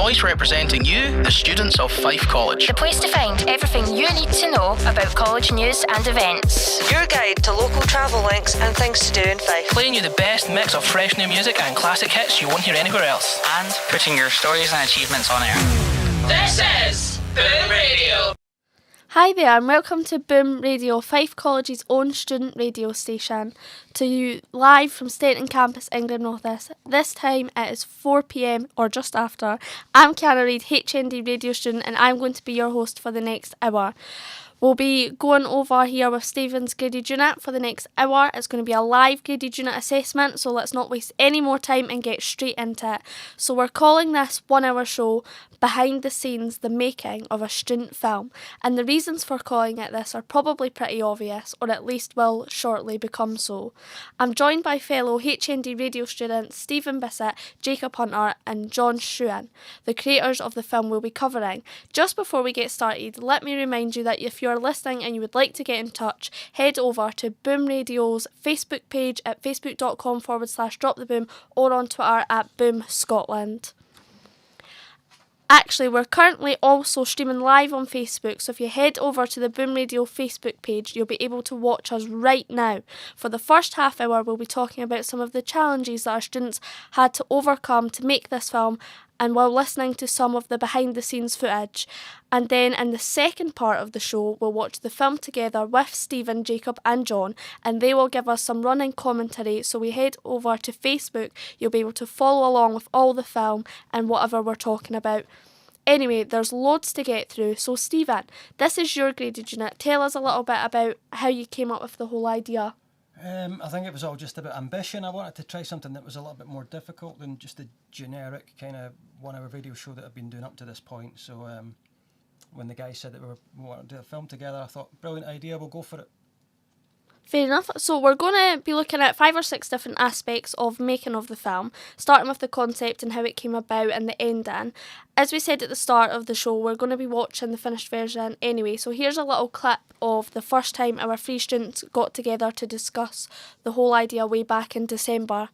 voice representing you, the students of Fife College. The place to find everything you need to know about college news and events. Your guide to local travel links and things to do in Fife. Playing you the best mix of fresh new music and classic hits you won't hear anywhere else. And putting your stories and achievements on air. This is Boom Radio. Hi there and welcome to Boom Radio, Fife College's own student radio station, to you live from Stanton Campus, England North East. This time it is 4 p.m. or just after. I'm Kiara Reid, HND radio student, and I'm going to be your host for the next hour. We'll be going over here with Stephen's Graded Unit for the next hour. It's going to be a live Graded Unit assessment, so let's not waste any more time and get straight into it. So we're calling this 1 hour show Behind the Scenes, the Making of a Student Film. And the reasons for calling it this are probably pretty obvious, or at least will shortly become so. I'm joined by fellow HND radio students Stephen Bissett, Jacob Hunter and John Shuan, the creators of the film we'll be covering. Just before we get started, let me remind you that if you're listening and you would like to get in touch, head over to Boom Radio's Facebook page at facebook.com/droptheboom or on Twitter at Boom Scotland. Actually, we're currently also streaming live on Facebook, so if you head over to the Boom Radio Facebook page, you'll be able to watch us right now. For the first half hour, we'll be talking about some of the challenges that our students had to overcome to make this film, and while listening to some of the behind-the-scenes footage. And then in the second part of the show, we'll watch the film together with Stephen, Jacob and John, and they will give us some running commentary, so we head over to Facebook. You'll be able to follow along with all the film and whatever we're talking about. Anyway, there's loads to get through, so Stephen, this is your graded unit. Tell us a little bit about how you came up with the whole idea. I think it was all just about ambition. I wanted to try something that was a little bit more difficult than just the generic kind of 1 hour radio show that I've been doing up to this point. So when the guys said that we wanted to do a film together, I thought, brilliant idea, we'll go for it. Fair enough. So we're going to be looking at 5 or 6 different aspects of making of the film, starting with the concept and how it came about and the ending. As we said at the start of the show, we're going to be watching the finished version anyway, so here's a little clip of the first time our 3 students got together to discuss the whole idea way back in December.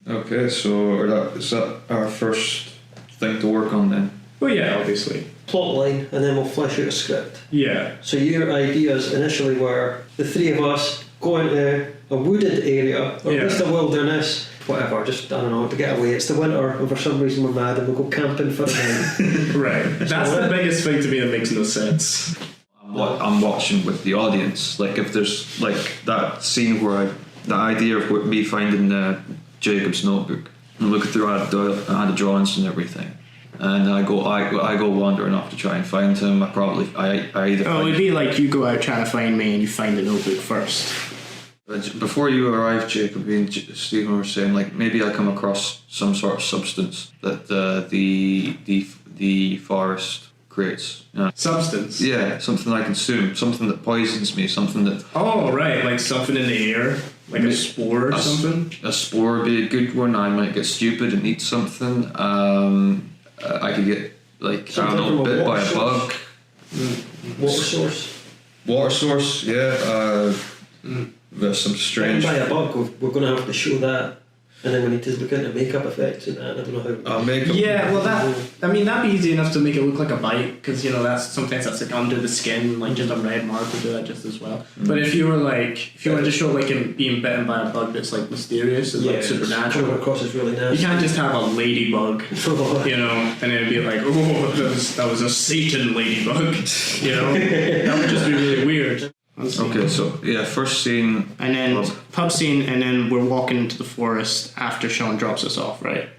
Okay, so is that our first thing to work on then? Well, yeah, obviously. Plot line, and then we'll flesh out a script. Yeah. So your ideas initially were the 3 of us going to a wooded area, or at least a wilderness, whatever, just, I don't know, to get away. It's the winter, and for some reason we're mad, and we'll go camping for a night. Right. That's the biggest thing to me that makes no sense. I'm watching with the audience. Like, if there's, like, that scene where the idea of me finding Jacob's notebook, and looking through, I had the drawings and everything. And I go wandering off to try and find him. I either. Oh, it'd be like you go out trying to find me and you find the notebook first. Before you arrived, Jacob, me and Stephen were saying, like, maybe I come across some sort of substance that the forest creates. You know? Substance? Yeah, something I consume, something that poisons me, something that. Oh, right, like something in the air, like a spore or something. A spore would be a good one. I might get stupid and eat something. I could get, like, something, I don't know, bit by a bug. Water source? Water source, yeah. There's some strange... By a bug, we're going to have to show that. And then we need to look into makeup effects and that. I don't know how... makeup... Yeah, well, that'd be easy enough to make it look like a bite, because, you know, that's like under the skin, like just a red mark would do that just as well. But if you wanted to show, like, him being bitten by a bug that's, like, mysterious and, like, supernatural... Coming across as really nasty. You can't just have a ladybug, you know, and it'd be like, oh, that was a Satan ladybug, you know? That would just be really weird. Okay, so yeah, first scene, and then pub scene, and then we're walking into the forest after Sean drops us off, right?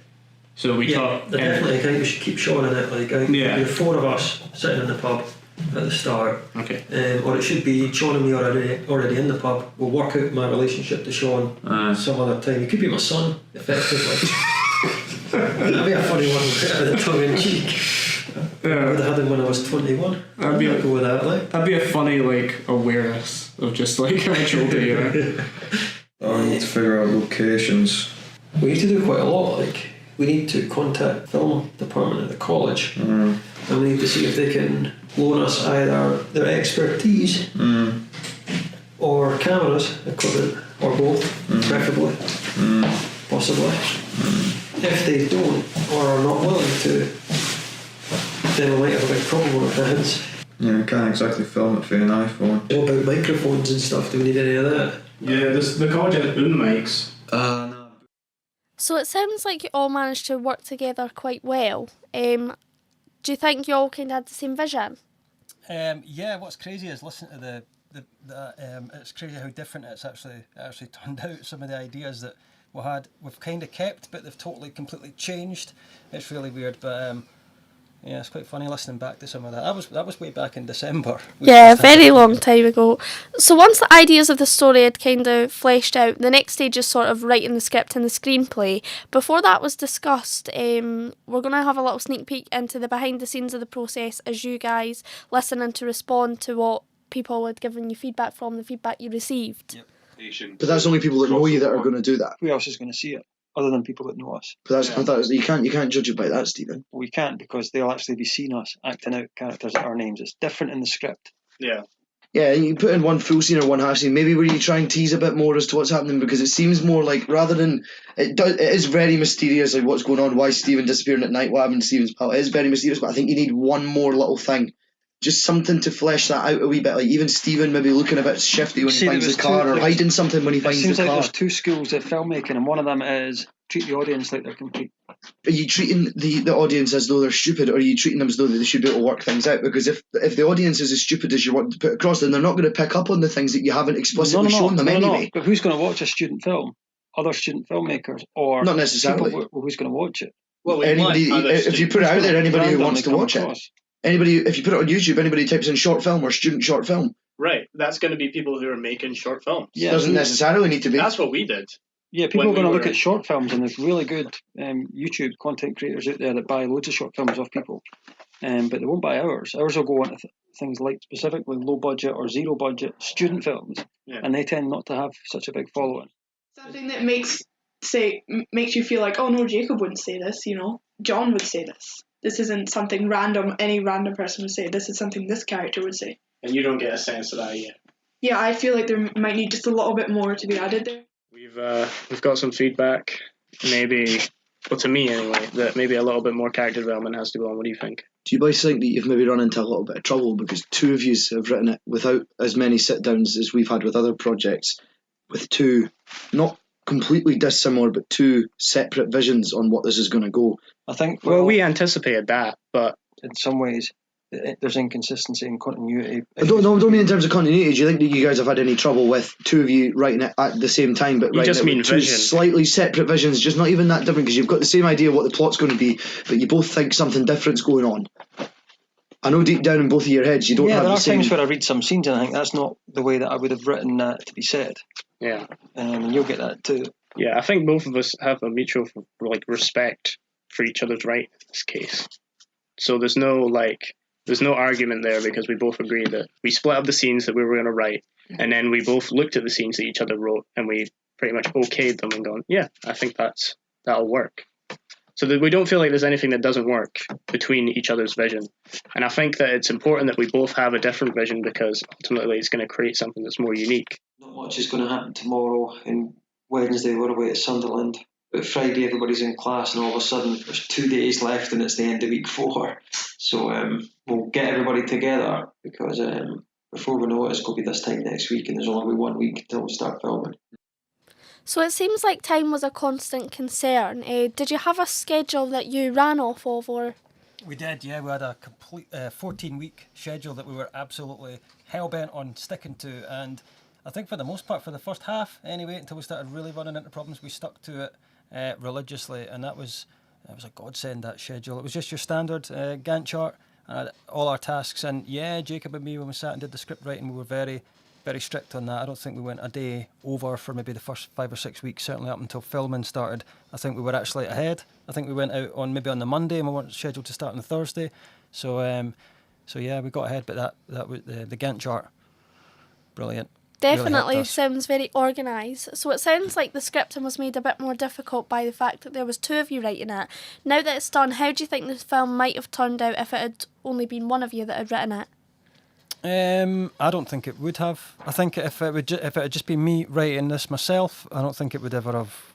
So we talk. Definitely, I think we should keep Sean in it. Like, I think the 4 of us sitting in the pub at the start. Okay. Or it should be Sean and me already in the pub. We'll work out my relationship to Sean some other time. He could be my son, effectively. That'd be a funny one, a bit of tongue in cheek. I would have had him when I was 21. I'd go with that, like. That'd be a funny, like, awareness of just, like, how much older you are. I need to figure out locations. We need to do quite a lot, like, we need to contact the film department at the college, and we need to see if they can loan us either their expertise or cameras, equipment, or both, preferably, possibly. If they don't, or are not willing to, then we might have a big problem on our hands. Yeah, you can't exactly film it through an iPhone. What about microphones and stuff? Do we need any of that? Yeah, the college has boom mics. No. So it sounds like you all managed to work together quite well. Do you think you all kind of had the same vision? Yeah, what's crazy is listen to it's crazy how different it's actually turned out. Some of the ideas that we've kind of kept, but they've completely changed. It's really weird, but yeah, it's quite funny listening back to some of that. That was way back in December. Yeah, very long time ago. So once the ideas of the story had kind of fleshed out, the next stage is sort of writing the script and the screenplay. Before that was discussed, we're going to have a little sneak peek into the behind the scenes of the process as you guys listen and to respond to what people had given you feedback from, the feedback you received. Yep. But that's only people that know you that are going to do that. Who else is going to see it other than people that know us? But you can't judge it by that, Stephen. We can't, because they'll actually be seeing us acting out characters at our names. It's different in the script. Yeah. Yeah, you put in one full scene or one half scene, maybe where you try and tease a bit more as to what's happening, because it seems more like, rather than it is very mysterious, like what's going on, why is Stephen disappearing at night, what happened to Stephen's pal. It is very mysterious, but I think you need one more little thing. Just something to flesh that out a wee bit, like even Stephen maybe looking a bit shifty when he finds the car, or hiding something when he finds the car. It seems like there's two schools of filmmaking, and one of them is treat the audience like they're complete. Are you treating the audience as though they're stupid, or are you treating them as though they should be able to work things out? Because if the audience is as stupid as you want to put across, then they're not going to pick up on the things that you haven't explicitly shown them anyway. But who's going to watch a student film? Other student filmmakers, or not necessarily. Who's going to watch it? Well, anybody, if you put it out there, anybody who wants to watch it. Anybody, if you put it on YouTube, anybody types in short film or student short film. Right, that's going to be people who are making short films. Yeah, doesn't necessarily need to be. That's what we did. Yeah, people are going to look at short films, and there's really good YouTube content creators out there that buy loads of short films off people, but they won't buy ours. Ours will go on to things like specifically low budget or zero budget student films, and they tend not to have such a big following. Something that makes you feel like, oh no, Jacob wouldn't say this, John would say this. This isn't something random, any random person would say. This is something this character would say. And you don't get a sense of that yet. Yeah, I feel like there might need just a little bit more to be added there. We've got some feedback, maybe, well, to me anyway, that maybe a little bit more character development has to go on. What do you think? Do you boys think that you've maybe run into a little bit of trouble because two of you have written it without as many sit-downs as we've had with other projects, with two, not completely dissimilar, but two separate visions on what this is going to go? I think. Well, we anticipated that, but in some ways, there's inconsistency and continuity. I don't mean in terms of continuity. Do you think that you guys have had any trouble with two of you writing it at the same time, but writing it with two slightly separate visions, just not even that different, because you've got the same idea what the plot's going to be, but you both think something different's going on? I know deep down in both of your heads you don't have the same... there are times where I read some scenes and I think that's not the way that I would have written that to be said. Yeah. And you'll get that too. Yeah, I think both of us have a mutual respect for each other's right in this case. So there's no argument there, because we both agree that we split up the scenes that we were going to write, and then we both looked at the scenes that each other wrote, and we pretty much okayed them and gone, yeah, I think that'll work. So that we don't feel like there's anything that doesn't work between each other's vision. And I think that it's important that we both have a different vision, because ultimately it's going to create something that's more unique. Not much is going to happen tomorrow, and Wednesday we're away at Sunderland. But Friday everybody's in class, and all of a sudden there's 2 days left and it's the end of week 4. So we'll get everybody together, because before we know it, it's going to be this time next week, and there's only 1 week until we start filming. So it seems like time was a constant concern. Did you have a schedule that you ran off of, or...? We did, yeah. We had a complete 14-week schedule that we were absolutely hell-bent on sticking to, and I think for the most part, for the first half anyway, until we started really running into problems, we stuck to it religiously, and that was a godsend, that schedule. It was just your standard Gantt chart, all our tasks, and yeah, Jacob and me, when we sat and did the script writing, we were very, very strict on that. I don't think we went a day over for maybe the first 5 or 6 weeks, certainly up until filming started. I think we were actually ahead. I think we went out on the Monday, and we weren't scheduled to start on the Thursday. So yeah, we got ahead, but that was the Gantt chart, brilliant. Definitely really sounds very organised. So it sounds like the scripting was made a bit more difficult by the fact that there was two of you writing it. Now that it's done, how do you think the film might have turned out if it had only been one of you that had written it? I don't think it would have. I think if it had just been me writing this myself, I don't think it would ever have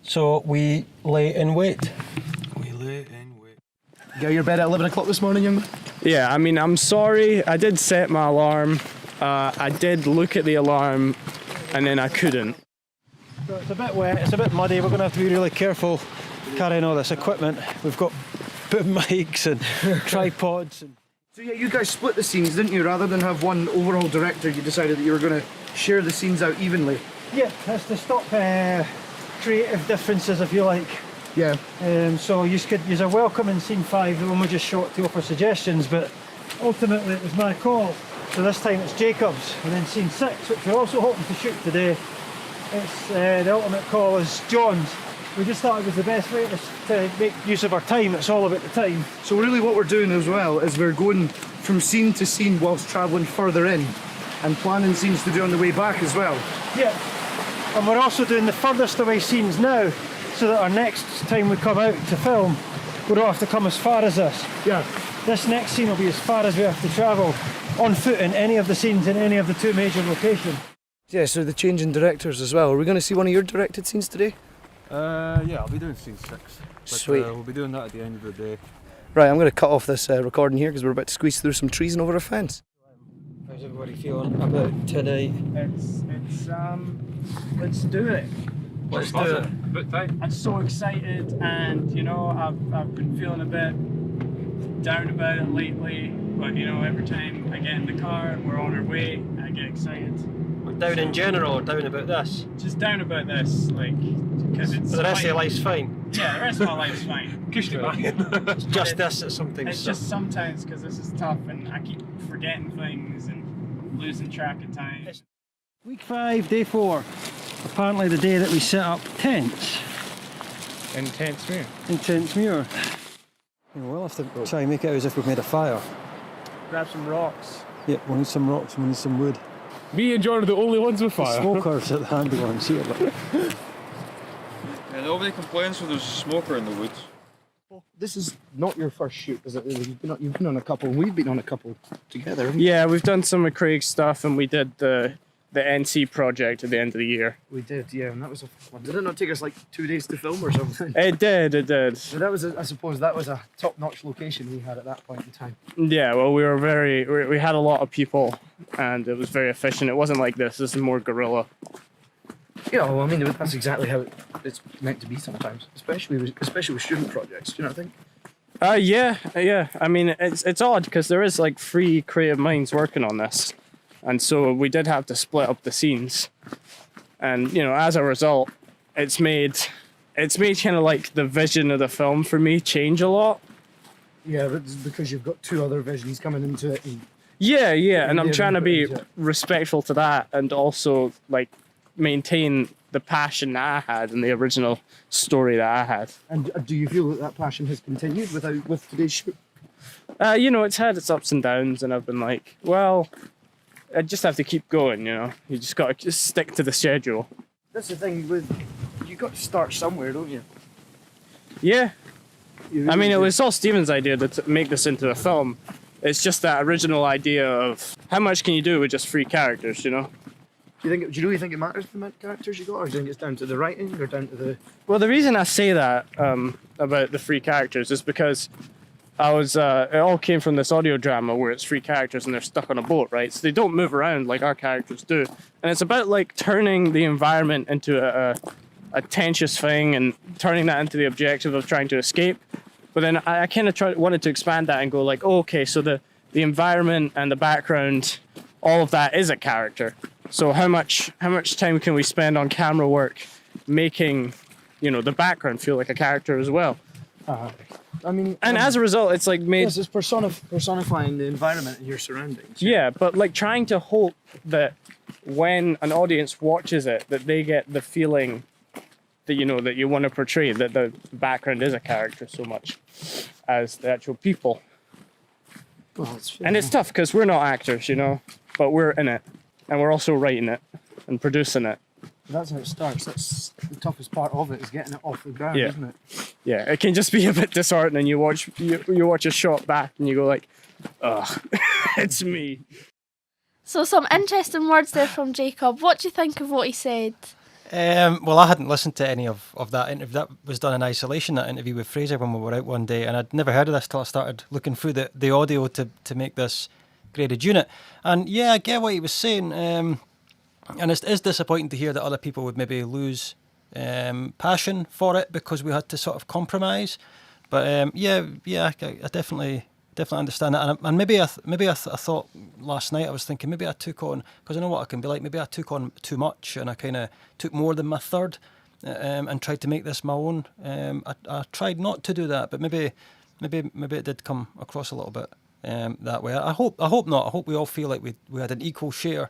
So we lay in wait. Get out of your bed at 11 o'clock this morning, young man? Yeah, I mean, I'm sorry. I did set my alarm. I did look at the alarm, and then I couldn't. So it's a bit wet, it's a bit muddy, we're going to have to be really careful carrying all this equipment. We've got boom mics and tripods. So yeah, you guys split the scenes, didn't you? Rather than have one overall director, you decided that you were going to share the scenes out evenly. Yeah, that's to stop creative differences, if you like. Yeah. So you're welcome in scene 5, the one we just shot, to offer suggestions, but ultimately it was my call. So this time it's Jacob's, and then scene 6, which we're also hoping to shoot today, it's the ultimate call is John's. We just thought it was the best way to make use of our time. It's all about the time. So really what we're doing as well is we're going from scene to scene whilst travelling further in and planning scenes to do on the way back as well. Yeah, and we're also doing the furthest away scenes now, so that our next time we come out to film, we don't have to come as far as this. Yeah. This next scene will be as far as we have to travel on foot in any of the scenes in any of the 2 major locations. Yeah, so the change in directors as well. Are we going to see one of your directed scenes today? Yeah, I'll be doing scene 6. But, Sweet. We'll be doing that at the end of the day. Right, I'm going to cut off this recording here because we're about to squeeze through some trees and over a fence. How's everybody feeling about today? Let's do it. Let's do it. I'm so excited, and you know, I've been feeling a bit down about it lately, but you know, every time I get in the car and we're on our way, I get excited. Down in general, or down about this? Just down about this, like, because it's. But the rest of your life's fine. Yeah, the rest of my life's fine. It's just this that something. It's just sometimes because this is tough, and I keep forgetting things and losing track of time. Week 5, day 4. Apparently the day that we set up tents. In Tentsmuir. In Tentsmuir. We'll have to try and make it out as if we've made a fire. Grab some rocks. Yeah, we'll need some rocks, we'll need some wood. Me and John are the only ones with fire. The smokers are the handy ones here. Yeah, nobody complains when there's a smoker in the woods. This is not your first shoot, is it? You've been on a couple, and we've been on a couple together. Yeah, we've done some of Craig's stuff, and we did the NC project at the end of the year. We did, yeah, and that was a fun one. Did it not take us like 2 days to film or something? It did. So that was, I suppose, that was a top-notch location we had at that point in time. Yeah, well, we had a lot of people, and it was very efficient. It wasn't like this. This is more guerrilla. Yeah, well, I mean, that's exactly how it's meant to be sometimes, especially with student projects. Do you not think? Yeah. I mean, it's odd because there is like 3 creative minds working on this, and so we did have to split up the scenes, and you know, as a result, it's made kind of like the vision of the film for me change a lot. Yeah, but it's because you've got 2 other visions coming into it. Yeah, and I'm trying to be respectful to that, and also like maintain the passion that I had in the original story that I had. And do you feel that passion has continued with today's shoot? You know, it's had its ups and downs, and I've been like, well, I just have to keep going, you know. You just got to just stick to the schedule. That's the thing you got to start somewhere, don't you? Yeah. I mean, it was all Steven's idea to make this into a film. It's just that original idea of how much can you do with just 3 characters, you know? Do you really think it matters the amount of characters you got, or do you think it's down to the writing, or down to the... Well, the reason I say that about the 3 characters is because it all came from this audio drama where it's 3 characters and they're stuck on a boat, right? So they don't move around like our characters do. And it's about like turning the environment into a tensious thing and turning that into the objective of trying to escape. But then I kind of wanted to expand that and go like, oh, okay, so the environment and the background, all of that is a character. So how much time can we spend on camera work making, you know, the background feel like a character as well? I mean, and as a result, it's like made. Yes, it's personifying the environment and your surroundings. Yeah, but like trying to hope that when an audience watches it, that they get the feeling that you know that you want to portray, that the background is a character so much as the actual people. Well, and it's tough because we're not actors, you know, but we're in it, and we're also writing it and producing it. That's how it starts. That's the toughest part of it, is getting it off the ground, isn't it? Yeah, it can just be a bit disheartening. You watch a shot back and you go like, ugh, it's me. So some interesting words there from Jacob. What do you think of what he said? Well, I hadn't listened to any of that interview. That was done in isolation, that interview with Fraser when we were out one day, and I'd never heard of this till I started looking through the audio to make this graded unit. And yeah, I get what he was saying, and it is disappointing to hear that other people would maybe lose passion for it because we had to sort of compromise. But I definitely understand that, and maybe I thought last night, I was thinking maybe I took on, because I know what I can be like, maybe I took on too much and I kind of took more than my third, and tried to make this my own. I tried not to do that, but maybe it did come across a little bit that way. I hope not. I hope we all feel like we had an equal share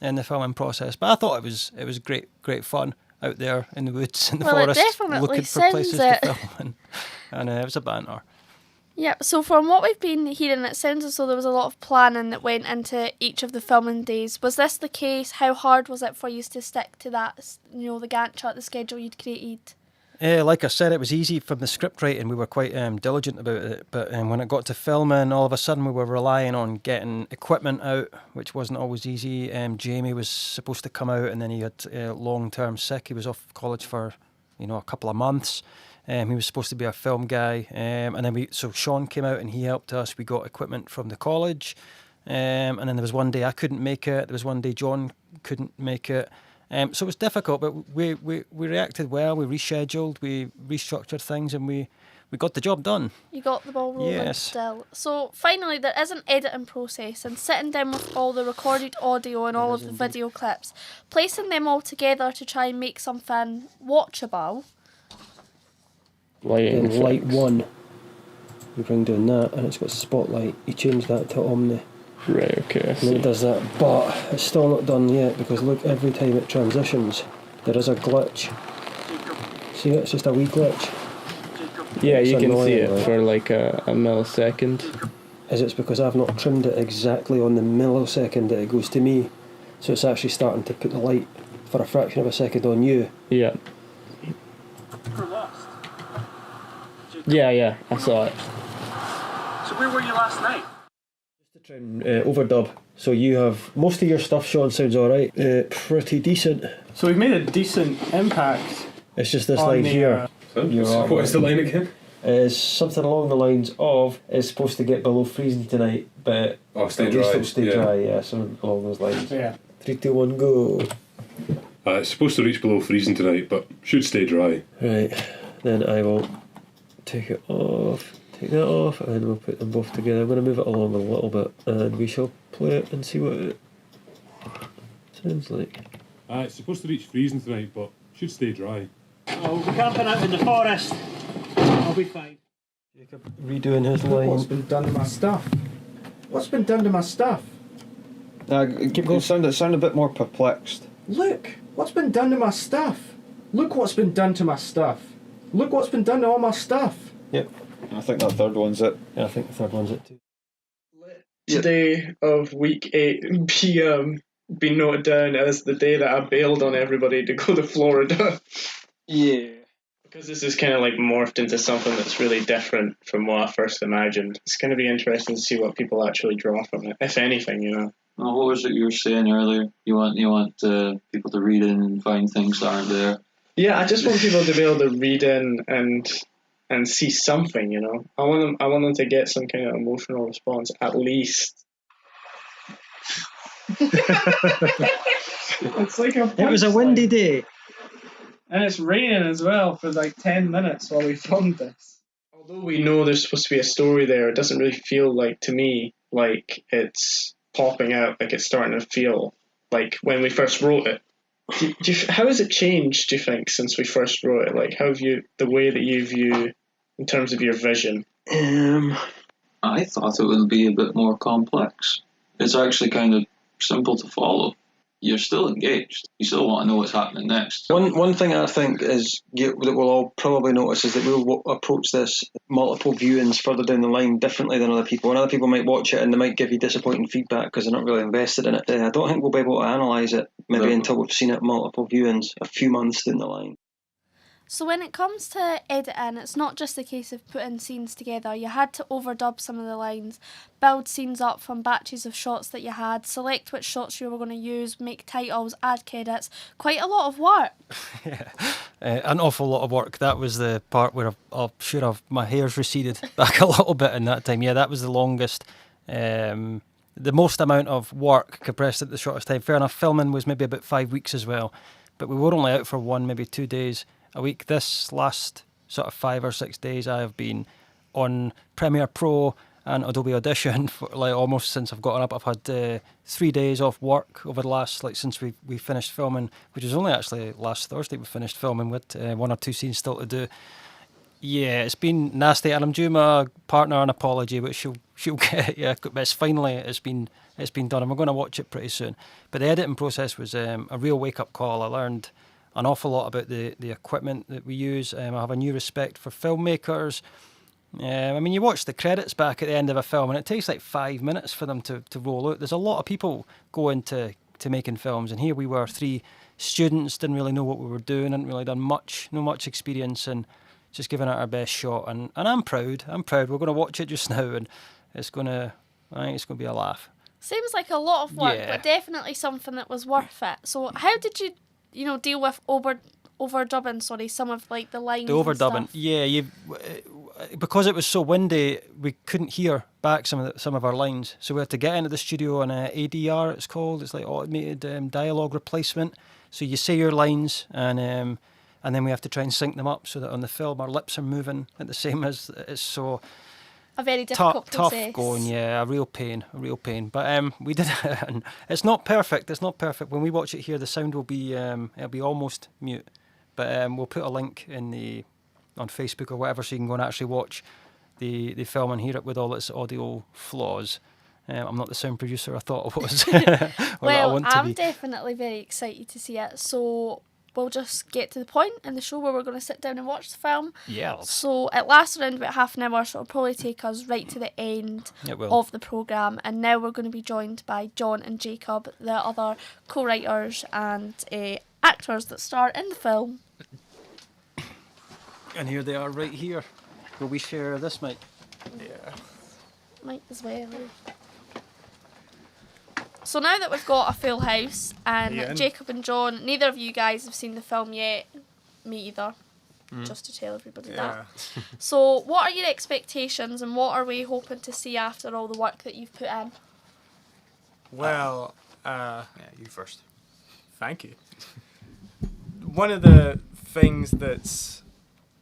in the filming process. But I thought it was great fun out there in the woods, in the forest, looking for places to film, and it was a banter. Yeah, so from what we've been hearing, it sounds as though there was a lot of planning that went into each of the filming days. Was this the case? How hard was it for you to stick to that, the Gantt chart, the schedule you'd created? Like I said, it was easy from the script writing. We were quite diligent about it. But when it got to filming, all of a sudden we were relying on getting equipment out, which wasn't always easy. Jamie was supposed to come out, and then he had long-term sick. He was off college for a couple of months. He was supposed to be a film guy, and then so Sean came out and he helped us. We got equipment from the college, and then there was one day I couldn't make it. There was one day John couldn't make it. So it was difficult, but we reacted well. We rescheduled, we restructured things, and we got the job done. You got the ball rolling still. So finally, there is an editing process, and sitting down with all the recorded audio and all of the video clips, placing them all together to try and make something watchable. Light 1, you bring down that, and it's got spotlight. You change that to Omni. Right, okay. And then it does that, but it's still not done yet, because look, every time it transitions, there is a glitch. See, it's just a wee glitch. Yeah, you can see it right? for like a millisecond. It's because I've not trimmed it exactly on the millisecond that it goes to me, so it's actually starting to put the light for a fraction of a second on you. Yeah. Yeah, I saw it. So where were you last night? Just to try and overdub. So you have most of your stuff, Sean, sounds alright. Pretty decent. So we've made a decent impact. It's just this line here. What is the line again? It's something along the lines of, it's supposed to get below freezing tonight, but stay at least dry. it'll stay dry, yeah, something along those lines. Yeah. 3, 2, 1, go. It's supposed to reach below freezing tonight, but should stay dry. Right, then I will take it off, take that off, and we'll put them both together. I'm going to move it along a little bit, and we shall play it and see what it sounds like. It's supposed to reach freezing tonight, but should stay dry. Oh, we'll be camping out in the forest. I'll be fine. Jacob redoing his line. What's been done to my stuff? What's been done to my stuff? Keep going, sound a bit more perplexed. Look, what's been done to my stuff? Look what's been done to my stuff. Look what's been done to all my stuff. Yep. I think that third one's it. Yeah, I think the third one's it too. Today of week 8 be noted down as the day that I bailed on everybody to go to Florida. Yeah. Because this is kind of like morphed into something that's really different from what I first imagined. It's going to be interesting to see what people actually draw from it, if anything, Well, what was it you were saying earlier? You want people to read in and find things that aren't there. Yeah, I just want people to be able to read in and see something, I want them to get some kind of emotional response, at least. It's like It was a windy day. And it's raining as well for like 10 minutes while we filmed this. Although we know there's supposed to be a story there, it doesn't really feel like, to me, like it's popping out, like it's starting to feel like when we first wrote it. How has it changed, do you think, since we first wrote it? Like, how have you, the way that you view, in terms of your vision? I thought it would be a bit more complex. It's actually kind of simple to follow. You're still engaged. You still want to know what's happening next. One thing I think is that we'll all probably notice is that we'll approach this multiple viewings further down the line differently than other people. And other people might watch it and they might give you disappointing feedback because they're not really invested in it. I don't think we'll be able to analyse it maybe until we've seen it multiple viewings a few months down the line. So when it comes to editing, it's not just a case of putting scenes together. You had to overdub some of the lines, build scenes up from batches of shots that you had, select which shots you were going to use, make titles, add credits. Quite a lot of work. An awful lot of work. That was the part where my hair's receded back a little bit in that time. Yeah, that was the longest, the most amount of work compressed at the shortest time. Fair enough, filming was maybe about 5 weeks as well, but we were only out for maybe 2 days a week. This last sort of 5 or 6 days I have been on Premiere Pro and Adobe Audition for like almost since I've gotten up. I've had 3 days off work over the last, like, since we finished filming, which was only actually last Thursday we finished filming, with 1 or 2 scenes still to do. Yeah, it's been nasty, and I'm due my partner an apology, which she'll get. Yeah, but it's been done, and we're going to watch it pretty soon. But the editing process was a real wake up call. I learned an awful lot about the equipment that we use. I have a new respect for filmmakers. I mean, you watch the credits back at the end of a film, and it takes like 5 minutes for them to roll out. There's a lot of people go into making films, and here we were, 3 students, didn't really know what we were doing, hadn't really done much, no much experience, and just giving it our best shot. And I'm proud. We're going to watch it just now, and I think it's going to be a laugh. Seems like a lot of work, Yeah. but definitely something that was worth it. So how did you deal with overdubbing, some of like the lines The overdubbing, and stuff? yeah, because it was so windy, we couldn't hear back some of our lines, so we had to get into the studio on ADR. It's called. It's like automated dialogue replacement. So you say your lines, and then we have to try and sync them up so that on the film our lips are moving at the same as it's so. A very difficult process. Tough going, yeah, a real pain. But we did it, and it's not perfect. When we watch it here, the sound will be it'll be almost mute. But we'll put a link on Facebook or whatever, so you can go and actually watch the film and hear it with all its audio flaws. I'm not the sound producer I thought I was. Well, I'm definitely very excited to see it. So we'll just get to the point in the show where we're going to sit down and watch the film. Yeah. So it lasts around about half an hour, so it'll probably take us right to the end of the programme. And now we're going to be joined by John and Jacob, the other co-writers and actors that star in the film. And here they are right here. Will we share this mic? Yeah. Might as well. So now that we've got a full house, and Jacob and John, neither of you guys have seen the film yet. Me either. Just to tell everybody that. So what are your expectations, and what are we hoping to see after all the work that you've put in? Well, you first. Thank you. One of the things that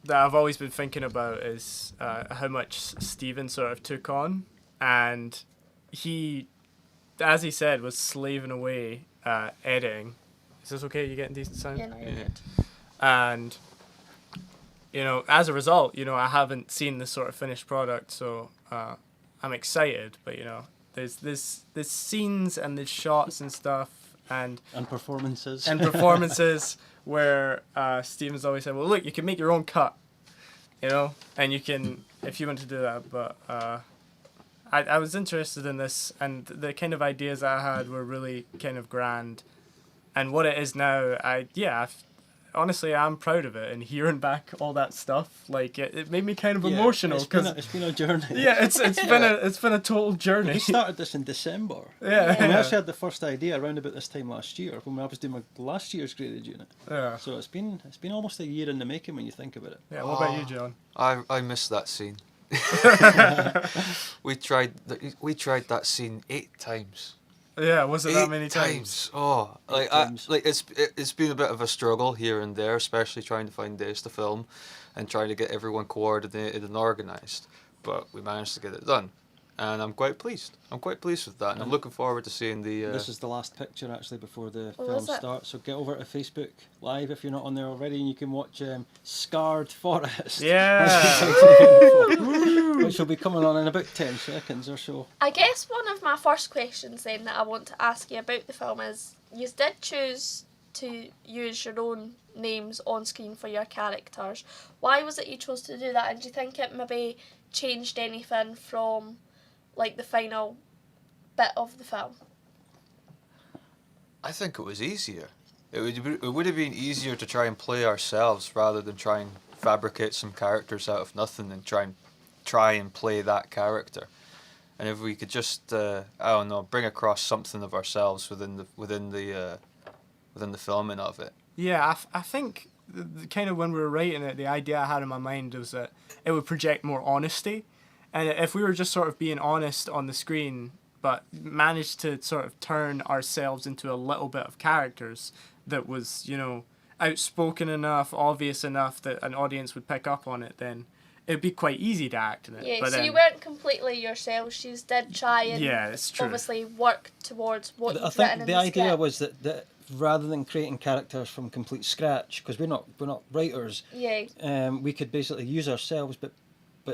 I've always been thinking about is how much Stephen sort of took on, and he, as he said, was slaving away editing. Is this okay? You getting decent sound? Yeah, no, you're good. And as a result, I haven't seen this sort of finished product, so I'm excited. But there's scenes and there's shots and stuff and performances where Stephen's always said, well, look, you can make your own cut, and you can, if you want to do that. But I was interested in this, and the kind of ideas I had were really kind of grand. And what it is now, honestly, I'm proud of it. And hearing back all that stuff, like it made me kind of emotional. It's been a journey. Yeah, it's been a total journey. We started this in December. Yeah. And we actually had the first idea around about this time last year when I was doing my last year's graded unit. Yeah. So it's been almost a year in the making when you think about it. Yeah. What about you, John? I missed that scene. we tried that scene 8 times. Yeah, was it that many times? Oh, it's been a bit of a struggle here and there, especially trying to find days to film, and trying to get everyone coordinated and organised. But we managed to get it done, and I'm quite pleased. I'm quite pleased with that, and I'm looking forward to seeing the. This is the last picture actually before the film starts. So get over to Facebook Live if you're not on there already, and you can watch Scarred Forest. Yeah. Which will be coming on in about 10 seconds or so. I guess one of my first questions then that I want to ask you about the film is, you did choose to use your own names on screen for your characters. Why was it you chose to do that, and do you think it maybe changed anything from like the final bit of the film? I think it was easier. it would have been easier to try and play ourselves rather than try and fabricate some characters out of nothing and try and play that character. And if we could just I don't know, bring across something of ourselves within the filming of it. Yeah, I think kind of when we were writing it, the idea I had in my mind was that it would project more honesty, and if we were just sort of being honest on the screen, but managed to sort of turn ourselves into a little bit of characters that was, you know, outspoken enough, obvious enough that an audience would pick up on it, then it'd be quite easy to act in it. Yeah, but so then, you weren't completely yourselves. You did try and it's true. obviously work towards what you'd I written think in the the idea script. was that rather than creating characters from complete scratch, because we're not writers, we could basically use ourselves, but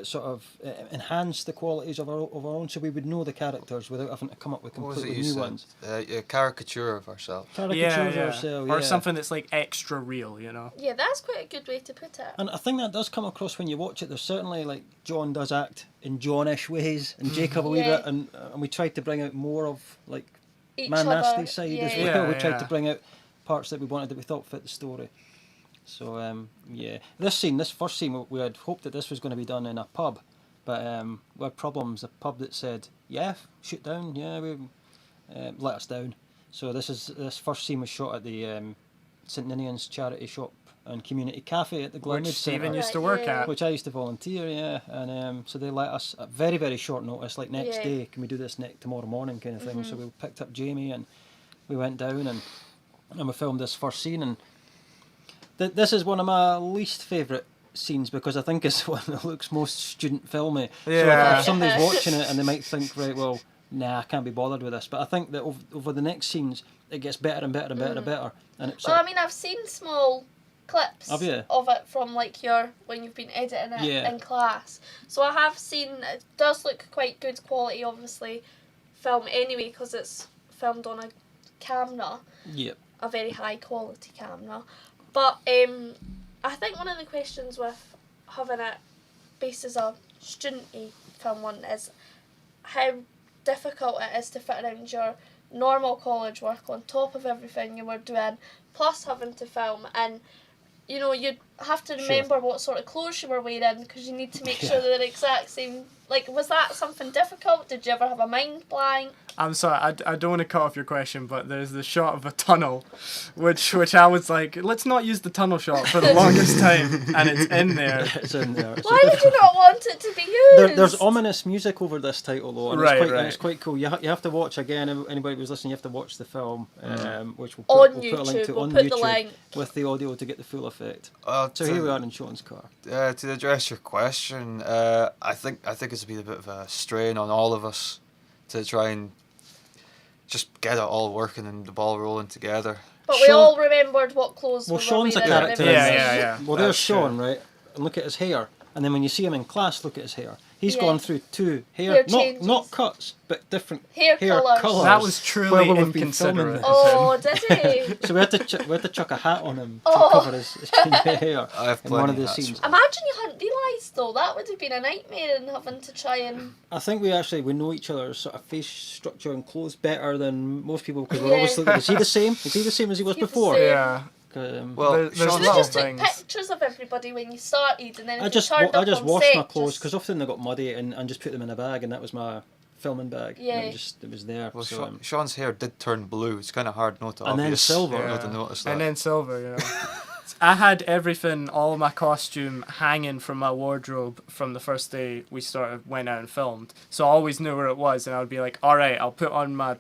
sort of enhance the qualities of our own, so we would know the characters without having to come up with completely new ones. A caricature of ourselves. Caricature of ourselves, or something that's like extra real, you know. Yeah, that's quite a good way to put it. And I think that does come across when you watch it. There's certainly, like, John does act in Johnish ways, and Jacob a wee bit, and we tried to bring out more of, like, Each Man other, Nasty side as well. Yeah, We tried to yeah. bring out parts that we wanted that we thought fit the story. So this first scene, we had hoped that this was going to be done in a pub, but we had problems. A pub that said, "Yeah, shoot down, yeah, we let us down." So this first scene was shot at the St Ninian's charity shop and community cafe at the Glenwood Which Stephen Centre, used to work at. which I used to volunteer, and so they let us at very, very short notice, like next day, can we do this tomorrow morning kind of thing. So we picked up Jamie and we went down and we filmed this first scene, and this is one of my least favourite scenes because I think it's one that looks most student filmy. Yeah. So if somebody's watching it and they might think, right, well, nah, I can't be bothered with this. But I think that over the next scenes, it gets better and better and better and better. And it's Well, I mean, I've seen small clips Have you? of it from like when you've been editing it Yeah. in class. So I have seen it does look quite good quality, obviously, film anyway because it's filmed on a camera, Yep. a very high quality camera. But I think one of the questions with having it based as a student-y film one is how difficult it is to fit around your normal college work on top of everything you were doing, plus having to film, and you know you'd have to remember what sort of clothes you were wearing because you need to make sure they're the exact same. Like, was that something difficult? Did you ever have a mind blank? I'm sorry, I don't want to cut off your question, but there's the shot of a tunnel, which I was like, let's not use the tunnel shot for the longest time, and it's in there. It's in there. Why would you not want it to be used? There's ominous music over this title though, and Right, and it's quite cool. You have to watch again. Anybody who's listening, you have to watch the film, which we'll On put a link YouTube, to we'll on put the YouTube link. with the audio to get the full effect. So to- here we are in Sean's car. To address your question, I think it's been a bit of a strain on all of us to try and just get it all working and the ball rolling together. But we all remembered what clothes Well, we were Sean's a wearing and character. everything. Well, there's Sean, right? And look at his hair. And then when you see him in class, look at his hair. He's Yeah. gone through two Hair not changes. cuts, but different Hair colours. colours. That was truly while we've been filming inconsiderate. this. Oh, did he? So we had to chuck a hat on him to Oh. cover his ginger hair I have in one of plenty the of hats. scenes. Imagine you hadn't realised though. That would have been a nightmare in having to try and. I think we know each other's sort of face structure and clothes better than most people because we're Yeah. always looking. Is he the same? Is he the same as he was He's the before? same. Yeah. Well, there's Sean's- We little just took things. pictures of everybody when you started, and then if I you just turned up on washed set, my clothes just- because often they got muddy and just put them in a bag and that was my filming bag. Yeah. And it was there. Well, so, Sean's hair did turn blue. It's kind of hard not to And then obvious silver. not to notice that. And then silver, you know. I had everything, all my costume hanging from my wardrobe from the first day we went out and filmed. So I always knew where it was, and I would be like, all right, I'll put on my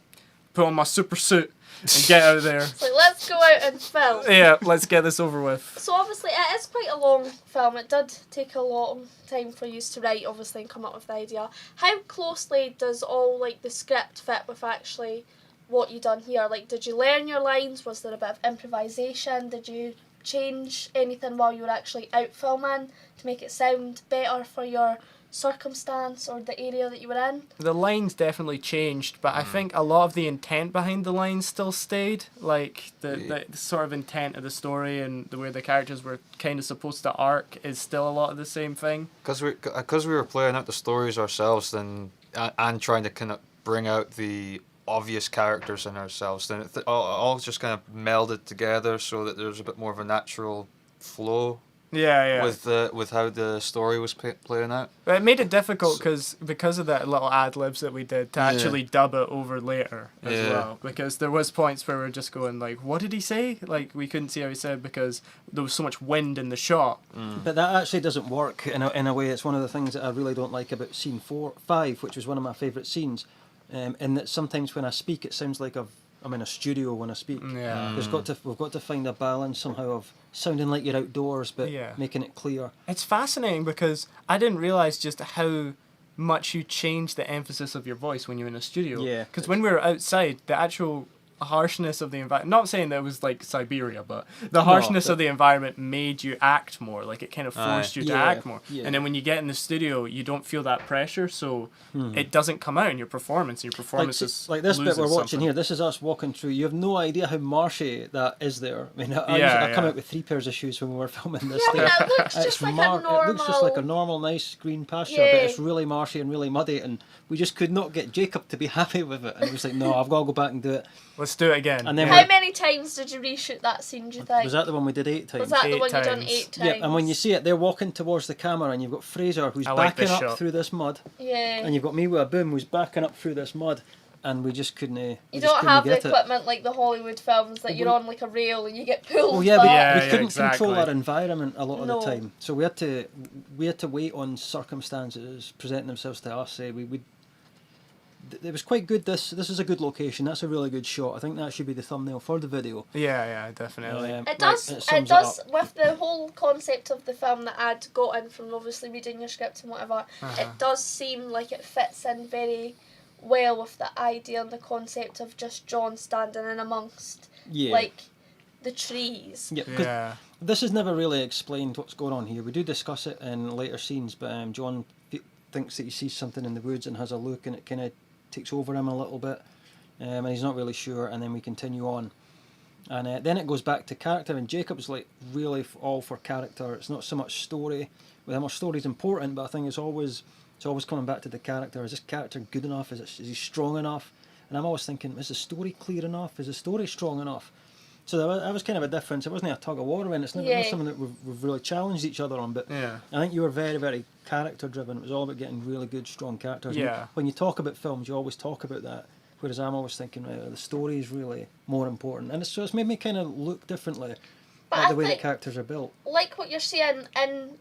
super suit and get out of there. It's like, let's go out and film. Yeah, let's get this over with. So obviously it is quite a long film. It did take a long time for you to write, obviously, and come up with the idea. How closely does all like the script fit with actually what you done here? Like, did you learn your lines? Was there a bit of improvisation? Did you change anything while you were actually out filming to make it sound better for your circumstance or the area that you were in? The lines definitely changed, but I think a lot of the intent behind the lines still stayed. Like, the sort of intent of the story and the way the characters were kind of supposed to arc is still a lot of the same thing. Because we were playing out the stories ourselves and trying to kind of bring out the obvious characters in ourselves. Then all just kind of melded together so that there's a bit more of a natural flow. Yeah. With how the story was playing out. But it made it difficult because of that little ad libs that we did to actually dub it over later as well. Because there was points where we were just going like, what did he say? Like we couldn't see how he said because there was so much wind in the shot. But that actually doesn't work in a way. It's one of the things that I really don't like about scene 5, which was one of my favourite scenes. In that sometimes when I speak, it sounds like I'm in a studio when I speak. Yeah. We've got to find a balance somehow of sounding like you're outdoors, but making it clear. It's fascinating because I didn't realise just how much you change the emphasis of your voice when you're in a studio. Yeah. Because when we were outside, the actual harshness of the environment, not saying that it was like Siberia, but the harshness of the environment made you act more. Like it kind of forced you to act more. Yeah. And then when you get in the studio, you don't feel that pressure, so it doesn't come out in your performance. Your performance is like this bit loses we're watching something. here. This is us walking through. You have no idea how marshy that is there. I mean, I come out with 3 pairs of shoes when we were filming this. Yeah, I mean, it looks just like a normal... It looks just like a normal, nice green pasture, but it's really marshy and really muddy, and we just could not get Jacob to be happy with it. And he was like, no, I've got to go back and do it. Let's do it again. And then How many times did you reshoot that scene, do you think? Was that the one we did 8 times? Was that the one you done 8 times? Yeah, and when you see it, they're walking towards the camera, and you've got Fraser who's backing up through this mud. Yeah. And you've got me with a boom who's backing up through this mud, and we just couldn't. You don't have the equipment like the Hollywood films that you're on like a rail and you get pulled. Oh yeah, back. we couldn't control our environment a lot of the time, so we had to wait on circumstances presenting themselves to us. It was quite good. This is a good location. That's a really good shot. I think that should be the thumbnail for the video. Yeah, definitely. It does with the whole concept of the film that I'd got in from obviously reading your script and whatever. It does seem like it fits in very well with the idea and the concept of just John standing in amongst like the trees. Yeah. This is never really explained what's going on here. We do discuss it in later scenes, but John thinks that he sees something in the woods and has a look, and it kind of takes over him a little bit, and he's not really sure, and then we continue on, and then it goes back to character, and Jacob's like really all for character. It's not so much story. With him, our story's important, but I think it's always coming back to the character. Is this character good enough? Is he strong enough? And I'm always thinking, is the story clear enough? Is the story strong enough? So that was kind of a difference. It wasn't a tug of war, and it's not something that we've really challenged each other on. But I think you were very, very character driven. It was all about getting really good, strong characters. Yeah. And when you talk about films, you always talk about that. Whereas I'm always thinking, the story is really more important, and it's made me kind of look differently at the way that characters are built. Like what you're saying in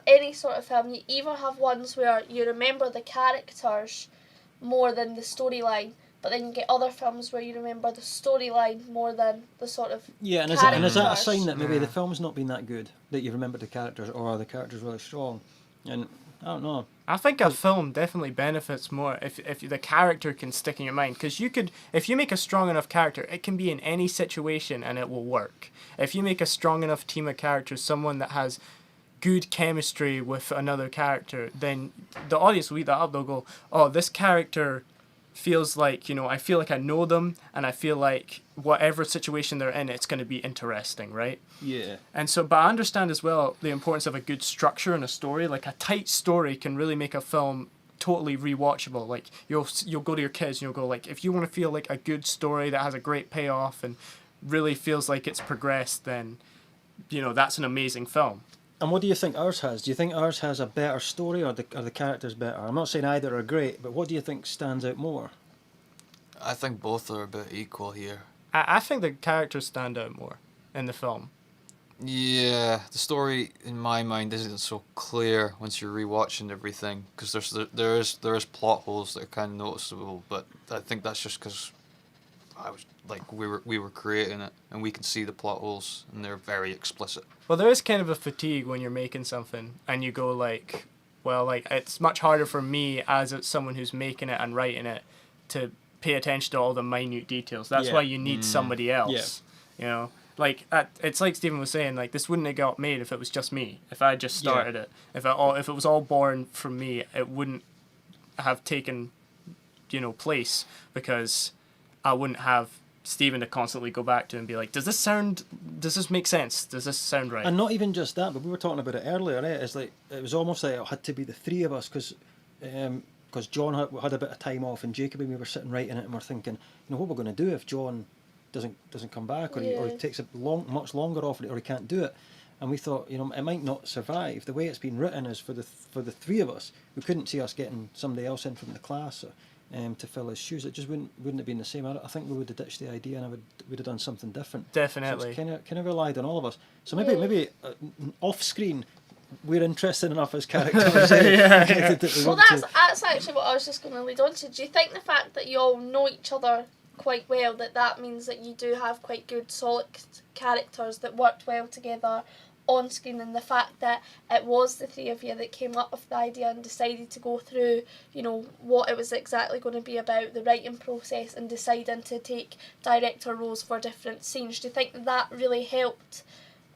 any sort of film, you either have ones where you remember the characters more than the storyline. But then you get other films where you remember the storyline more than the sort of and is that a sign that maybe the film's not been that good, that you remember the characters, or are the characters really strong? And I don't know. I think a film definitely benefits more if the character can stick in your mind, because if you make a strong enough character, it can be in any situation and it will work. If you make a strong enough team of characters, someone that has good chemistry with another character, then the audience will eat that up. They'll go, oh, this character feels like, I feel like I know them, and I feel like whatever situation they're in, it's going to be interesting, right? Yeah. And so, but I understand as well the importance of a good structure in a story. Like a tight story can really make a film totally rewatchable. Like you'll go to your kids and you'll go like, if you want to feel like a good story that has a great payoff and really feels like it's progressed, then that's an amazing film. And what do you think ours has? Do you think ours has a better story, or the characters better? I'm not saying either are great, but what do you think stands out more? I think both are a bit equal here. I think the characters stand out more in the film. Yeah, the story in my mind isn't so clear once you're rewatching everything, because there is plot holes that are kind of noticeable, but I think that's just because we were creating it, and we can see the plot holes, and they're very explicit. Well, there is kind of a fatigue when you're making something, and you go like, well, like it's much harder for me as someone who's making it and writing it to pay attention to all the minute details. That's why you need somebody else. Like it's like Stephen was saying, like this wouldn't have got made if it was just me. If I just started it, if it was all born from me, it wouldn't have taken, place, because I wouldn't have Stephen to constantly go back to and be like, does this make sense? Does this sound right? And not even just that, but we were talking about it earlier, right? It's like, it was almost like it had to be the three of us, because because John had a bit of time off, and Jacob and we were sitting writing it, and we're thinking, what we're going to do if John doesn't come back, or he takes much longer off it, or he can't do it. And we thought, it might not survive. The way it's been written is for the three of us. We couldn't see us getting somebody else in from the class to fill his shoes. It just wouldn't have been the same. I think we would have ditched the idea, and we'd have done something different. Definitely. So it's kind of relied on all of us. So maybe off screen, we're interested enough as characters. Well, that's actually what I was just going to lead on to. Do you think the fact that you all know each other quite well, that means that you do have quite good solid characters that worked well together on screen, and the fact that it was the three of you that came up with the idea and decided to go through, what it was exactly going to be about, the writing process, and deciding to take director roles for different scenes? Do you think that really helped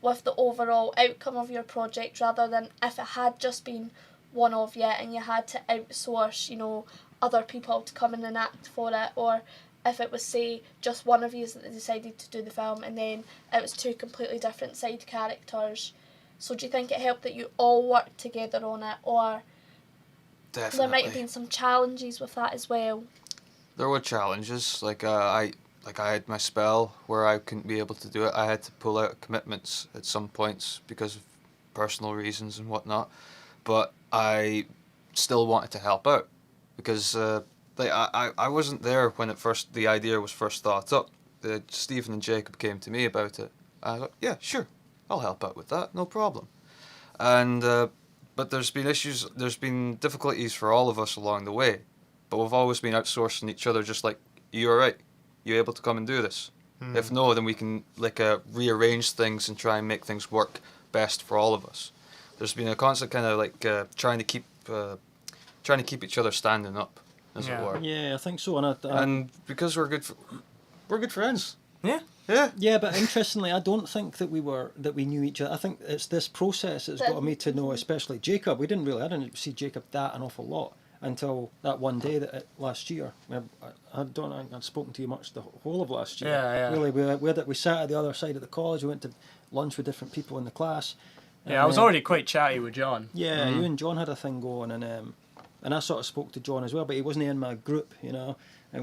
with the overall outcome of your project, rather than if it had just been one of you and you had to outsource, other people to come in and act for it, or if it was, say, just one of you that decided to do the film and then it was two completely different side characters? So do you think it helped that you all worked together on it, or Definitely. There might have been some challenges with that as well? There were challenges, I had my spell where I couldn't be able to do it. I had to pull out commitments at some points because of personal reasons and whatnot, but I still wanted to help out because I wasn't there when the idea was first thought up. Stephen and Jacob came to me about it. I thought, yeah, sure, I'll help out with that, no problem. And but there's been difficulties for all of us along the way, but we've always been outsourcing each other. Just like, you alright? You able to come and do this? If no, then we can rearrange things and try and make things work best for all of us. There's been a constant kind of trying to keep each other standing up, as it were. Yeah, I think so. And because we're good friends. Yeah. Yeah, but interestingly, I don't think that we knew each other. I think it's this process that's got me to know, especially Jacob. I didn't see Jacob that an awful lot until that one day last year. I'd spoken to you much the whole of last year. Yeah. Really, we sat at the other side of the college. We went to lunch with different people in the class. Yeah, I was already quite chatty with John. Yeah, you and John had a thing going, and I sort of spoke to John as well, but he wasn't in my group, and